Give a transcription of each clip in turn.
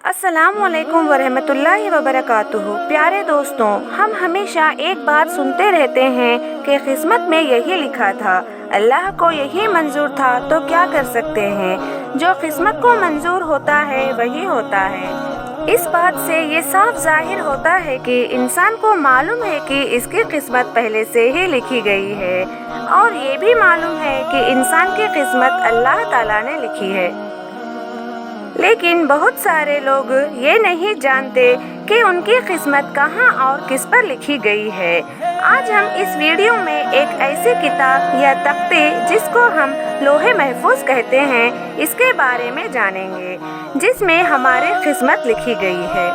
अस्सलाम वालेकुम वरहमतुल्लाहि वबरकातुहू। प्यारे दोस्तों, हम हमेशा एक बात सुनते रहते हैं कि किस्मत में यही लिखा था, अल्लाह को यही मंजूर था तो क्या कर सकते हैं। जो किस्मत को मंजूर होता है वही होता है। इस बात से ये साफ जाहिर होता है कि इंसान को मालूम है कि इसकी किस्मत पहले से ही लिखी गई है, और ये भी मालूम है कि इंसान की किस्मत अल्लाह ताला ने लिखी है। लेकिन बहुत सारे लोग ये नहीं जानते कि उनकी किस्मत कहाँ और किस पर लिखी गई है। आज हम इस वीडियो में एक ऐसी किताब या तख्ते जिसको हम लोहे महफूज कहते हैं, इसके बारे में जानेंगे जिसमें हमारी किस्मत लिखी गई है,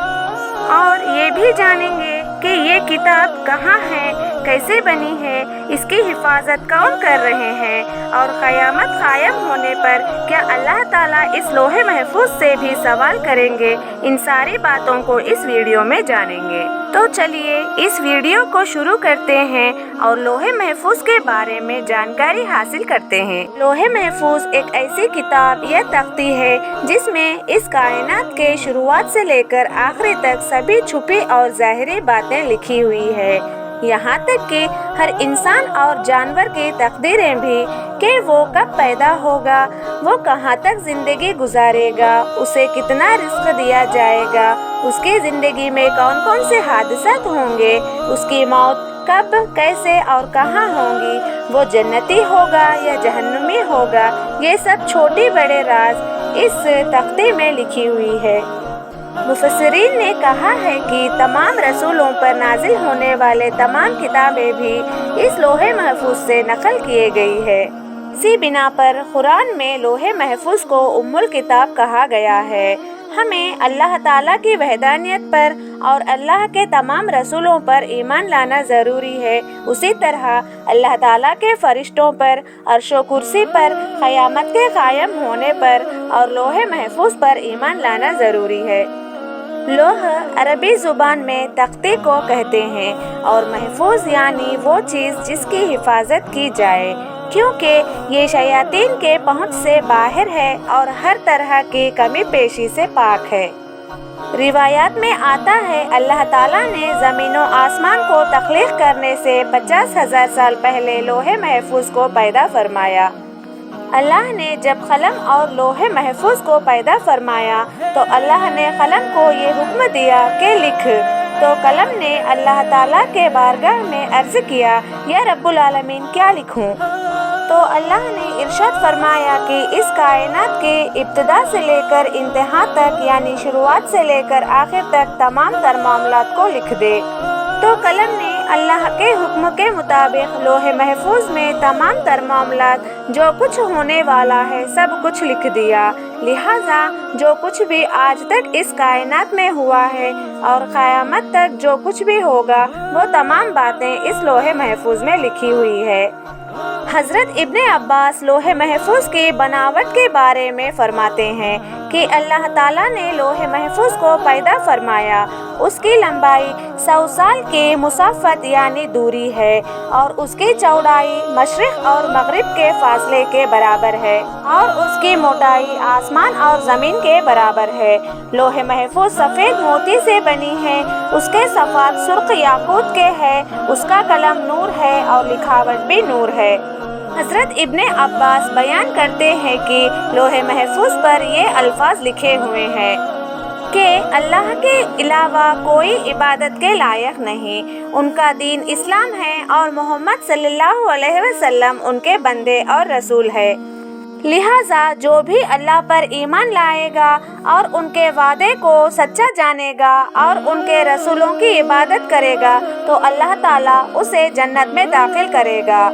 और ये भी जानेंगे कि ये किताब कहाँ है, कैसे बनी है, इसकी हिफाजत कौन कर रहे हैं, और क़यामत कायम होने पर क्या अल्लाह ताला इस लोहे महफूज से भी सवाल करेंगे। इन सारी बातों को इस वीडियो में जानेंगे। तो चलिए इस वीडियो को शुरू करते हैं और लोहे महफूज के बारे में जानकारी हासिल करते हैं। लोहे महफूज एक ऐसी किताब या तख्ती है जिसमें इस कायनात के शुरुआत से लेकर आखिरी तक सभी छुपी और ज़ाहिरी बातें लिखी हुई है। यहाँ तक कि हर इंसान और जानवर की तकदीरें भी, कि वो कब पैदा होगा, वो कहाँ तक जिंदगी गुजारेगा, उसे कितना रिस्क दिया जाएगा, उसकी ज़िंदगी में कौन कौन से हादसात होंगे, उसकी मौत कब, कैसे और कहाँ होंगी, वो जन्नती होगा या जहन्नुमी होगा, ये सब छोटे बड़े राज इस तख्ते में लिखी हुई है। मुफस्सिरीन ने कहा है कि तमाम रसूलों पर नाजिल होने वाले तमाम किताबें भी इस लोहे महफूज से नकल किए गई है। इसी बिना पर कुरान में लोहे महफूज को उम्मुल किताब कहा गया है। हमें अल्लाह ताला की वहदानियत पर और अल्लाह के तमाम रसूलों पर ईमान लाना ज़रूरी है। उसी तरह अल्लाह ताला के फरिश्तों पर, अर्शो कुर्सी पर, क़यामत के कायम होने पर और लोहे महफूज पर ईमान लाना ज़रूरी है। लोह अरबी ज़ुबान में तख्ते को कहते हैं, और महफूज यानी वो चीज़ जिसकी हिफाजत की जाए, क्योंकि ये शयातीन के पहुँच से बाहर है और हर तरह की कमी पेशी से पाक है। रिवायात में आता है अल्लाह ताला ने ज़मीन और आसमान को तख्लीक़ करने से 50,000 साल पहले लोहे महफूज को पैदा फरमाया। अल्लाह ने जब कलम और लोहे महफूज को पैदा फरमाया तो अल्लाह ने कलम को ये हुक्म दिया कि लिख। तो कलम ने अल्लाह ताला के बारगाह में अर्ज़ किया, या रब्बुल आलमीन क्या लिखूं? तो अल्लाह ने इरशाद फरमाया कि इस कायनात के इब्तिदा से लेकर इंतहा तक, यानी शुरुआत से लेकर आखिर तक तमाम तर मामलात को लिख दे। तो कलम ने अल्लाह के हुक्म के मुताबिक लोहे महफूज में तमाम तर मामलात, जो कुछ होने वाला है, सब कुछ लिख दिया। लिहाजा जो कुछ भी आज तक इस कायनात में हुआ है और क़यामत तक जो कुछ भी होगा, वो तमाम बातें इस लोहे महफूज में लिखी हुई है। हज़रत इब्ने अब्बास लोहे महफूज की बनावट के बारे में फरमाते हैं कि अल्लाह ताला ने लोहे महफूज को पैदा फरमाया। उसकी लंबाई 100 साल की मुसाफ़त यानी दूरी है, और उसकी चौड़ाई मशरिक़ और मग़रिब के फासले के बराबर है, और उसकी मोटाई आसमान और ज़मीन के बराबर है। लोहे महफूज सफ़ेद मोती से बनी है, उसके सफ़ात सुर्ख याकूत के है, उसका कलम नूर है और लिखावट भी नूर है। हज़रत इब्ने अब्बास बयान करते हैं कि लोहे महफूज पर ये अल्फाज लिखे हुए हैं कि अल्लाह के अलावा कोई इबादत के लायक नहीं, उनका दीन इस्लाम है और मोहम्मद सल्लल्लाहु अलैहि वसल्लम उनके बंदे और रसूल है। लिहाजा जो भी अल्लाह पर ईमान लाएगा और उनके वादे को सच्चा जानेगा और उनके रसूलों की इबादत करेगा तो अल्लाह ताला उसे जन्नत में दाखिल करेगा।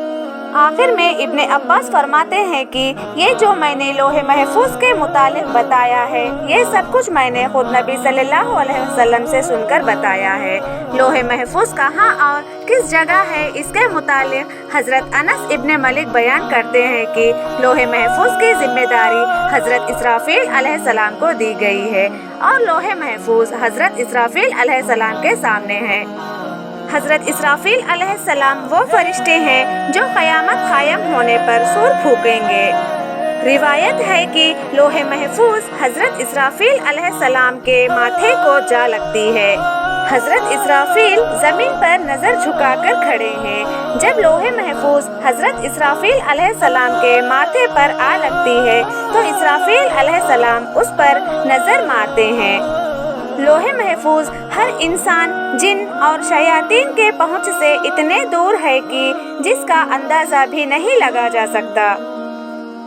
आखिर में इब्ने अब्बास फरमाते हैं कि ये जो मैंने लोहे महफूज के मुतालिक बताया है, ये सब कुछ मैंने खुद नबी सल्लल्लाहु अलैहि वसल्लम से सुनकर बताया है। लोहे महफूज कहाँ और किस जगह है, इसके मुतालिक हज़रत अनस इब्ने मलिक बयान करते हैं कि लोहे महफूज की जिम्मेदारी हज़रत इसराफील अलैहिस्सलाम को दी गई है, और लोहे महफूज हज़रत इसराफील अलैहिस्सलाम के सामने है। हज़रत इसराफील अलैहिस्सलाम वो फरिश्ते हैं जो क़यामत कायम होने पर सूर फूकेंगे। रिवायत है कि लोहे महफूज हजरत इसराफील अलैहिस्सलाम के माथे को जा लगती है। हजरत इसराफील जमीन पर नजर झुकाकर खड़े हैं। जब लोहे महफूज हजरत इसराफील अलैहिस्सलाम के माथे पर आ लगती है तो इसराफील अलैहिस्सलाम उस पर नजर मारते हैं। लोहे महफूज हर इंसान, जिन और शयातीन के पहुंच से इतने दूर है कि जिसका अंदाजा भी नहीं लगा जा सकता।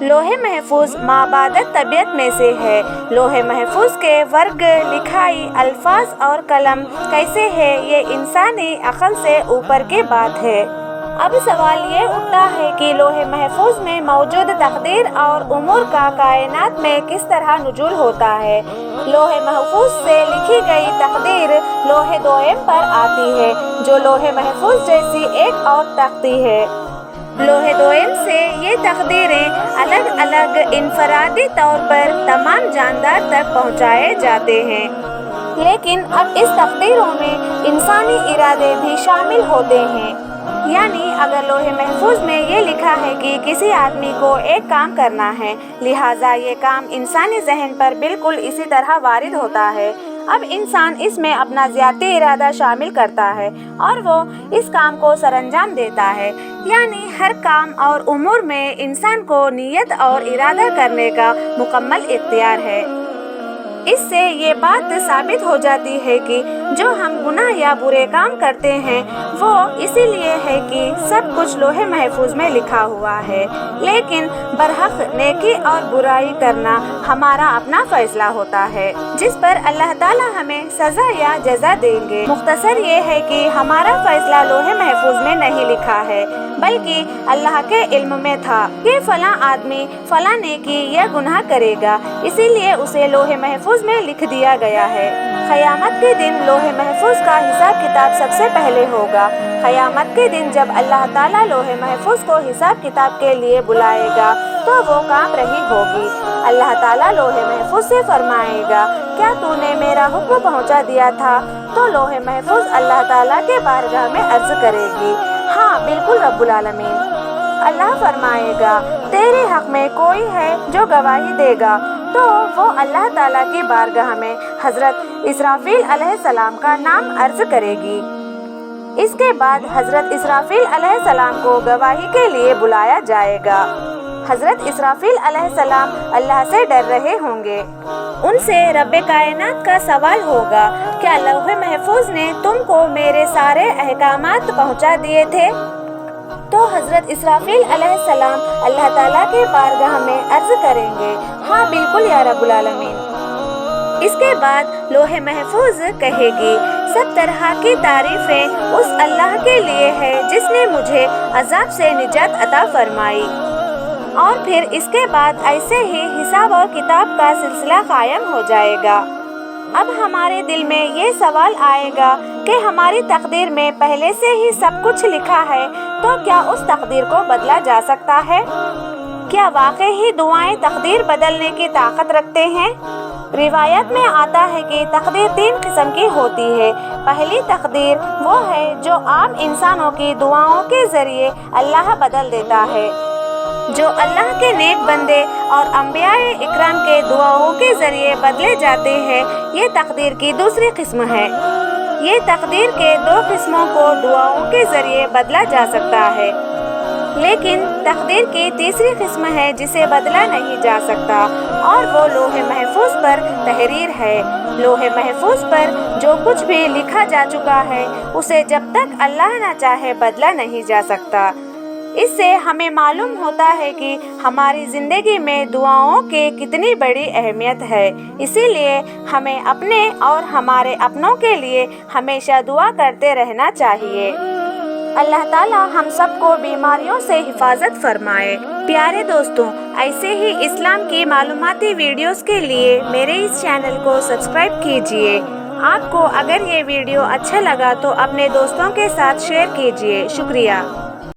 लोहे महफूज माबादत तबीयत में से है। लोहे महफूज के वर्ग, लिखाई, अल्फाज और कलम कैसे है, ये इंसानी अक्ल से ऊपर की बात है। अब सवाल ये उठता है कि लोहे महफूज में मौजूद तकदीर और उमूर का कायनात में किस तरह नुज़ूल होता है। लोहे महफूज से लिखी गई तकदीर लोहे दोयम पर आती है, जो लोहे महफूज जैसी एक और तख्ती है। लोहे दोयम से ये तकदीरें अलग अलग इनफरादी तौर पर तमाम जानदार तक पहुँचाए जाते हैं, लेकिन अब इस तकदीरों में इंसानी इरादे भी शामिल होते हैं। यानी अगर लोहे महफूज में ये लिखा है कि किसी आदमी को एक काम करना है, लिहाजा ये काम इंसानी जहन पर बिल्कुल इसी तरह वारिद होता है। अब इंसान इसमें अपना ज़ाती इरादा शामिल करता है और वो इस काम को सरअंजाम देता है। यानी हर काम और उमूर में इंसान को नीयत और इरादा करने का मुकम्मल इख्तियार है। इससे ये बात साबित हो जाती है कि जो हम गुनाह या बुरे काम करते हैं वो इसीलिए है कि सब कुछ लोहे महफूज में लिखा हुआ है, लेकिन बरहक नेकी और बुराई करना हमारा अपना फैसला होता है, जिस पर अल्लाह ताला हमें सजा या जजा देंगे। मुख्तसर ये है कि हमारा फैसला लोहे महफूज में नहीं लिखा है, बल्कि अल्लाह के इल्म में था कि फला आदमी फला नेकी या गुनाह करेगा, इसीलिए उसे लोहे महफूज में लिख दिया गया है। क़यामत के दिन लोहे महफूज का हिसाब किताब सबसे पहले होगा। क़यामत के दिन जब अल्लाह ताला लोहे महफूज को हिसाब किताब के लिए बुलाएगा तो वो काम रही होगी। अल्लाह ताला लोहे महफूज से फरमाएगा, क्या तूने मेरा हुक्म पहुंचा दिया था? तो लोहे महफूज अल्लाह ताला के बारगाह में अर्ज करेगी, हाँ बिल्कुल रब्बुल आलमीन। अल्लाह फरमाएगा, तेरे हक में कोई है जो गवाही देगा? तो वो अल्लाह ताला की बारगाह में हजरत इसराफील अलैहिस्सलाम का नाम अर्ज करेगी। इसके बाद हजरत इसराफील अलैहिस्सलाम को गवाही के लिए बुलाया जाएगा। हजरत इसराफील अलैहिस्सलाम अल्लाह से डर रहे होंगे। उनसे रब्बे कायनात का सवाल होगा, क्या लौहे महफूज ने तुमको मेरे सारे अहकामात पहुंचा दिए थे? तो हजरत इसराफील अलैहिस्सलाम अल्लाह ताला के बारगाह में अर्ज करेंगे, हाँ बिल्कुल या रब्बुल आलमीन। इसके बाद लोहे महफूज कहेगी, सब तरह की तारीफें उस अल्लाह के लिए है जिसने मुझे अजाब से निजात अता फरमाई। और फिर इसके बाद ऐसे ही हिसाब और किताब का सिलसिला कायम हो जाएगा। अब हमारे दिल में ये सवाल आएगा कि हमारी तकदीर में पहले से ही सब कुछ लिखा है, तो क्या उस तकदीर को बदला जा सकता है? क्या वाकई ही दुआएं तकदीर बदलने की ताकत रखते हैं? रिवायत में आता है कि तकदीर 3 किस्म की होती है। पहली तकदीर वो है जो आम इंसानों की दुआओं के जरिए अल्लाह बदल देता है, जो अल्लाह के नेक बंदे और अंबियाए इकराम के दुआओं के जरिए बदले जाते हैं। ये तकदीर की दूसरी किस्म है। ये तकदीर के 2 किस्मों को दुआओं के जरिए बदला जा सकता है, लेकिन तकदीर की तीसरी किस्म है जिसे बदला नहीं जा सकता, और वो लोहे महफूज पर तहरीर है। लोहे महफूज पर जो कुछ भी लिखा जा चुका है उसे जब तक अल्लाह न चाहे बदला नहीं जा सकता। इससे हमें मालूम होता है कि हमारी ज़िंदगी में दुआओं के कितनी बड़ी अहमियत है। इसीलिए हमें अपने और हमारे अपनों के लिए हमेशा दुआ करते रहना चाहिए। अल्लाह ताला हम सबको बीमारियों से हिफाजत फरमाए। प्यारे दोस्तों, ऐसे ही इस्लाम की मालूमाती वीडियोस के लिए मेरे इस चैनल को सब्सक्राइब कीजिए। आपको अगर ये वीडियो अच्छा लगा तो अपने दोस्तों के साथ शेयर कीजिए। शुक्रिया।